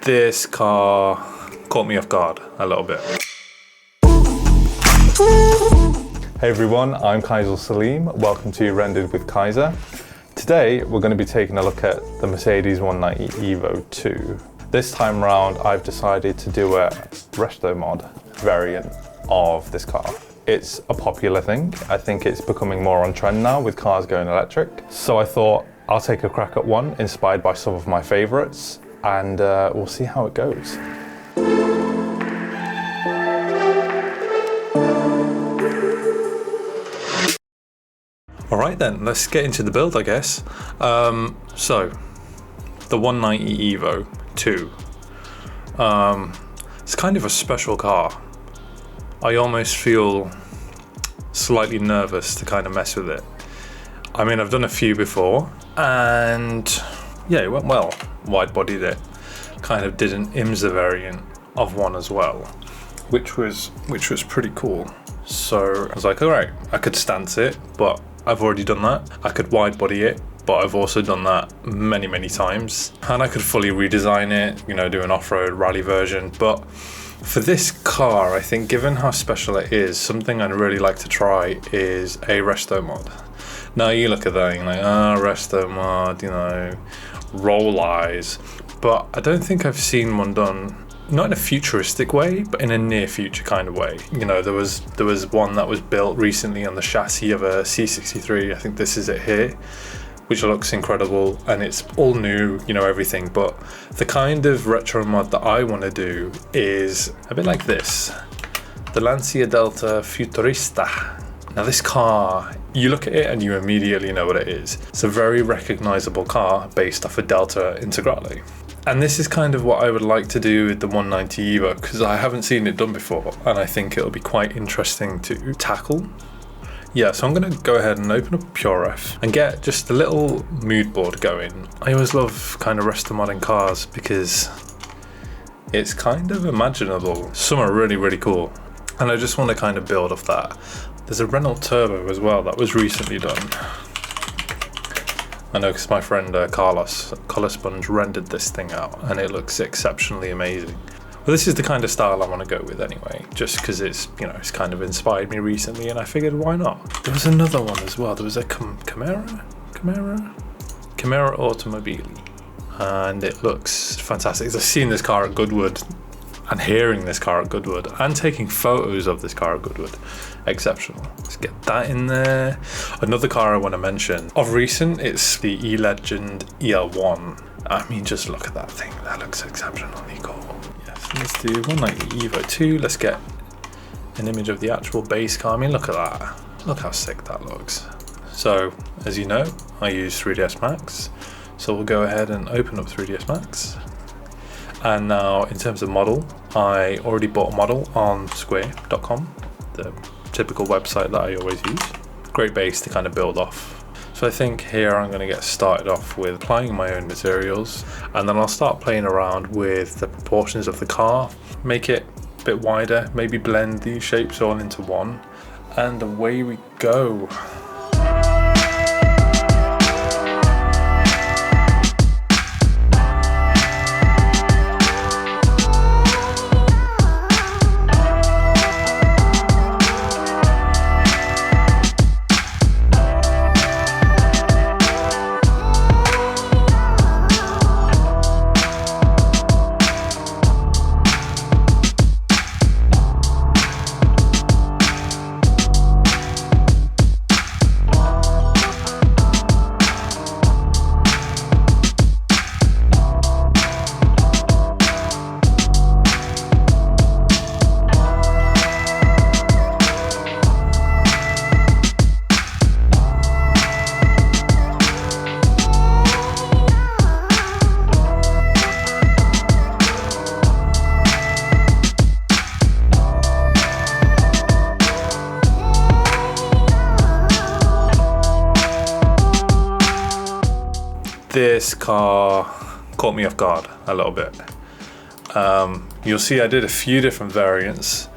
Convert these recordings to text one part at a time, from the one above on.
This car caught me off guard a little bit. Hey everyone, I'm Khyzyl Salim. Welcome to Rendered with Kyza. Today we're going to be taking a look at the Mercedes 190 EVO II. This time round I've decided to do a restomod variant of this car. It's a popular thing. I think it's becoming more on trend now with cars going electric. So I thought I'll take a crack at one inspired by some of my favorites, and we'll see how it goes. All right then, let's get into the build, I guess. So, the 190 EVO II. It's kind of a special car. I almost feel slightly nervous to kind of mess with it. I mean, I've done a few before, and yeah, it went well. Wide-bodied it. Kind of did an IMSA variant of one as well, which was pretty cool. So I was like, all right, I could stance it, but I've already done that. I could wide body it, but I've also done that many times. And I could fully redesign it, you know, do an off-road rally version. But for this car, I think given how special it is, something I'd really like to try is a restomod. Now you look at that and you're like, restomod, you know, roll eyes. But I don't think I've seen one done, not in a futuristic way, but in a near future kind of way. You know, there was one that was built recently on the chassis of a C63. I think this is it here, which looks incredible, and it's all new, you know, everything. But the kind of retro mod that I want to do is a bit like this, the Lancia Delta Futurista. Now this car, you look at it and you immediately know what it is. It's a very recognizable car based off a Delta Integrale. And this is kind of what I would like to do with the 190 EVO, because I haven't seen it done before, and I think it'll be quite interesting to tackle. Yeah, so I'm going to go ahead and open up PureRef and get just a little mood board going. I always love kind of restomodding cars because it's kind of imaginable. Some are really cool, and I just want to kind of build off that. There's a Renault Turbo as well that was recently done. I know because my friend Carlos Sponge rendered this thing out, and it looks exceptionally amazing. Well, this is the kind of style I want to go with anyway, just because it's, you know, it's kind of inspired me recently, and I figured why not. There was another one as well. There was a Camaro Automobile, and it looks fantastic. I've seen this car at Goodwood, and hearing this car at Goodwood, and taking photos of this car at Goodwood. Exceptional. Let's get that in there. Another car I want to mention of recent, it's the E-Legend EL1. I mean, just look at that thing. That looks exceptionally cool. Yes, let's do 190 EVO II. Let's get an image of the actual base car. I mean, look at that. Look how sick that looks. So, as you know, I use 3ds Max. So we'll go ahead and open up 3ds Max. And now, in terms of model, I already bought a model on square.com, the typical website that I always use. Great base to kind of build off. So I think here I'm going to get started off with applying my own materials, and then I'll start playing around with the proportions of the car, make it a bit wider, maybe blend these shapes all into one, and away we go. This car caught me off guard a little bit. You'll see I did a few different variants.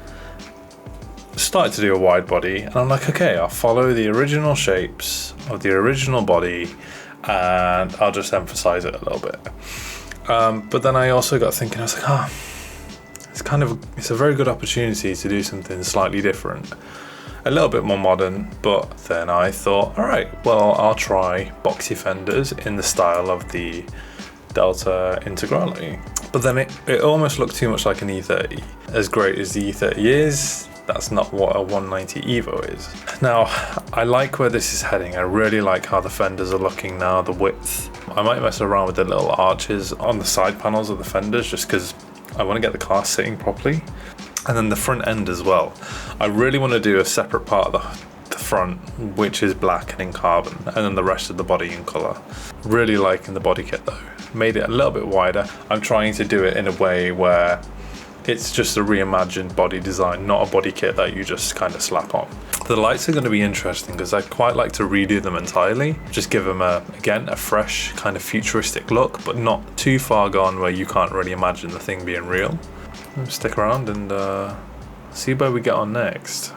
Started to do a wide body, and I'm like, okay, I'll follow the original shapes of the original body, and I'll just emphasize it a little bit. But then I also got thinking, I was like, it's a very good opportunity to do something slightly different, a little bit more modern. But then I thought, all right, well, I'll try boxy fenders in the style of the Delta Integrale. But then it almost looked too much like an E30. As great as the E30 is, that's not what a 190 EVO is. Now, I like where this is heading. I really like how the fenders are looking now, the width. I might mess around with the little arches on the side panels of the fenders just because I want to get the car sitting properly. And then the front end as well. I really want to do a separate part of the front, which is black and in carbon, and then the rest of the body in colour. Really liking the body kit though. Made it a little bit wider. I'm trying to do it in a way where it's just a reimagined body design, not a body kit that you just kind of slap on. The lights are going to be interesting because I'd quite like to redo them entirely. Just give them, again, a fresh kind of futuristic look, but not too far gone where you can't really imagine the thing being real. Stick around and see where we get on next.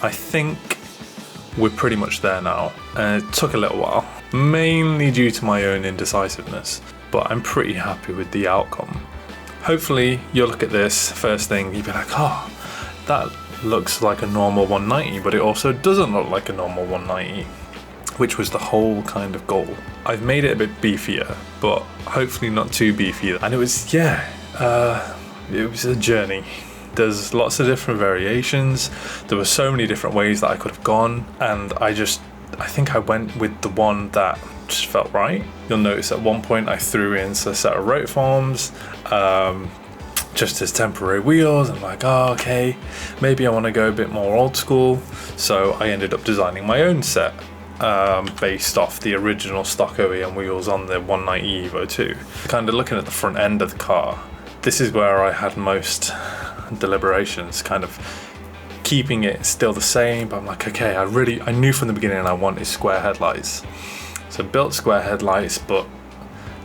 I think we're pretty much there now. It took a little while, mainly due to my own indecisiveness, but I'm pretty happy with the outcome. Hopefully you'll look at this first thing, you'll be like, oh, that looks like a normal 190, but it also doesn't look like a normal 190, which was the whole kind of goal. I've made it a bit beefier, but hopefully not too beefy. And it was, it was a journey. There's lots of different variations. There were so many different ways that I could have gone, and I think I went with the one that just felt right. You'll notice at one point I threw in a set of rotor forms, just as temporary wheels. I'm like, oh, okay, maybe I want to go a bit more old school. So I ended up designing my own set based off the original stock OEM wheels on the 190 EVO II. Kind of looking at the front end of the car, this is where I had most deliberations, kind of keeping it still the same, but I'm like, okay, I knew from the beginning I wanted square headlights. So built square headlights, but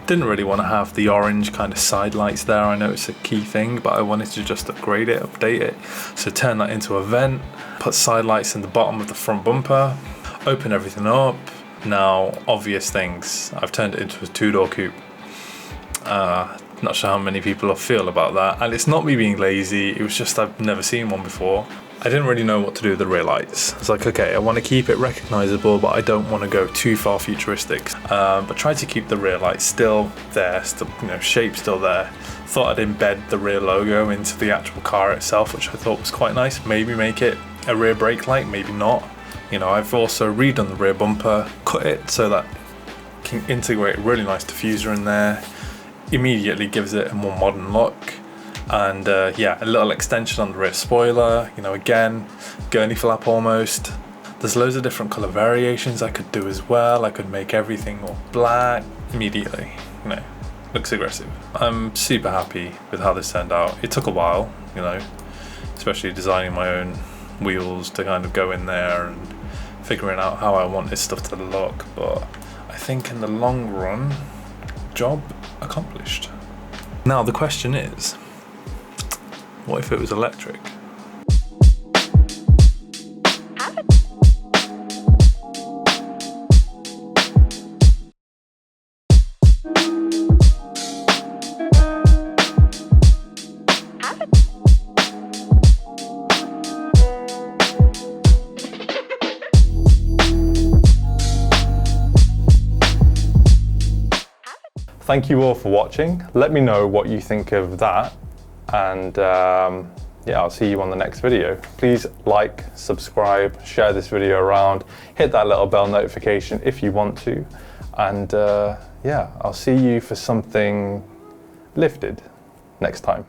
didn't really want to have the orange kind of side lights there. I know it's a key thing, but I wanted to just upgrade it, update it. So turn that into a vent, put side lights in the bottom of the front bumper, open everything up. Now, obvious things, I've turned it into a two-door coupe. Not sure how many people will feel about that, and it's not me being lazy, it was just I've never seen one before. I didn't really know what to do with the rear lights. It's like, okay, I want to keep it recognizable, but I don't want to go too far futuristic. But tried to keep the rear lights still there, still, shape still there. Thought I'd embed the rear logo into the actual car itself, which I thought was quite nice. Maybe make it a rear brake light, maybe not. I've also redone the rear bumper, cut it so that it can integrate a really nice diffuser in there. Immediately gives it a more modern look. And yeah, a little extension on the rear spoiler, you know, again, gurney flap almost. There's loads of different color variations I could do as well. I could make everything all black immediately, you know, looks aggressive. I'm super happy with how this turned out. It took a while, you know, especially designing my own wheels to kind of go in there and figuring out how I want this stuff to look. But I think in the long run, job accomplished. Now the question is, what if it was electric? Thank you all for watching. Let me know what you think of that. And yeah, I'll see you on the next video. Please like, subscribe, share this video around, hit that little bell notification if you want to. And yeah, I'll see you for something lifted next time.